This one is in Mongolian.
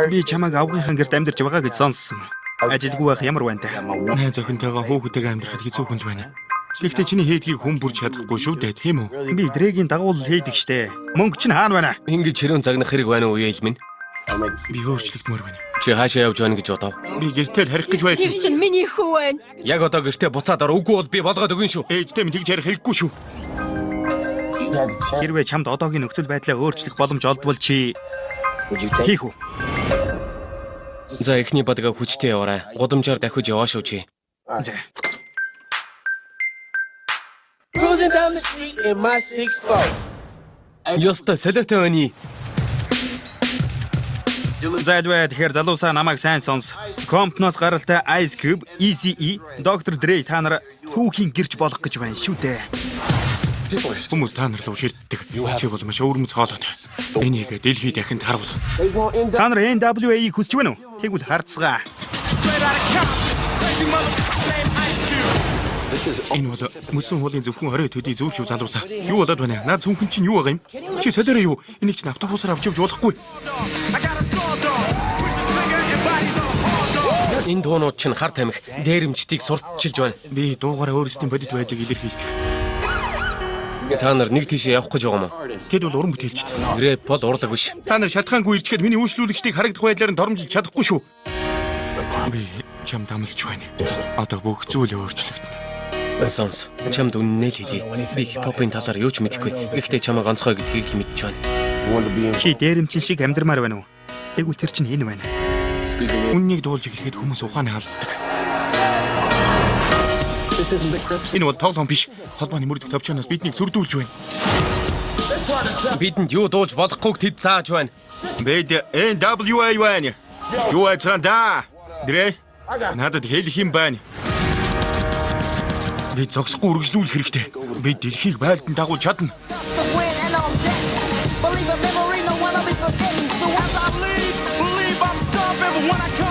Би чамайг авгийнхаа гэрт амьдарч байгаа гэж сонссон. Ажилгүй байх ямар байна. Найз охинтойгоо хөөгтэйгээ амьдрахад хэцүү хүнд байна. Гэхдээ чиний хийдгийг хүн бүрж чадахгүй шүү дээ, тийм үү? Би Дрэгийн дагуулал хийдэг штэ. Мөнгө чинь хаана байна? Ингэж хэрүүн загнах хэрэг байна уу яэл минь? Би өөрчлөгдмөр байна. Чи хаашаа явж байна гэж бодов? Би гэртээ харих гэж байсан. Тэр чинь миний хүү байна. Яг одоо гэртээ буцаад ор үгүй бол би болгоод өгөн шүү. Ээжтэй минь тэгж ярих хэрэггүй шүү. Хэрвээ чамд одоогийн нөхцөл байдлаа өөрчлөх боломж олдвол чи хийх үү? За эхний бадгаа хүчтэй яваарай. Гудамжаар дахиж яваа шүү чи. За. Cruising down the street in my 6'4". Ёстой солиотой байна. Зайлваа тэгэхээр залуусаа намайг сайн сонс. Компноос гаралтай Ice Cube, Eazy-E, Dr. Dre та нар түүхийн гэрч болох гэж байна шүү дээ. Хүмүүс та нар руу ширддэг. Чи бол маш өвөрмөц хоолойтой. Энийг дэлхийд дахин харуул. They want end Та нар NWA-ийг хүсч байна уу? Тэгвэл харцгаа. Энэ бол мөсөн хуулийн зөвхөн орой төдий зөв шүү залуусаа. Юу болоод байна? Наад зөвхөн чинь юу байгаа юм? Чи солиороо юу? Энийг чинь автобусаар авч явж болохгүй. Энэ дуунууд чинь хар тамхи дээрэмчдийг сурталчилж байна. Би дуугаараа өөрсдийн бодит байдлыг илэрхийлдэг. Та нар нэг тийшээ явах гэж байгаа юм уу? Тэд бол уран бүтээлчд. Рэп бол урлаг биш. Та нар шатгаангүй ирчгээд миний үйлчлүүлэгчдийг харагдах байдлаар нь тормжилж чадахгүй шүү. Би чамд амлаж байна. Одоо бүх зүйл өөрчлөгдөнө. Сонс. Чамд үнэнээ л хэлье. Би хипхопын талаар юу ч мэдэхгүй. Гэхдээ чамайг онцгой гэдгийг л мэдж байна. Чи дээрэмчин шиг амьдрмаар байна уу? Тэгвэл тэр чинь хин байна? Үннийг дуулж эхлэхэд хүмүүс ухааны алддаг. Энэ бол тоглоом биш. Холбооны мөрдөх төвчнөөс биднийг сүрдүүлж байна. Бидэнд юу дуулж болохгүйг тэд зааж байна. Бид NWA байна. Юу ачранда? Дре. Надад хэлэх юм байна. Би зогсохгүй үргэлжлүүлэх хэрэгтэй. Би дэлхийг байлдан дагуулж чадна. Believe a memory, no one of me forget me. So as I leave, believe I'm stumped everyone I come.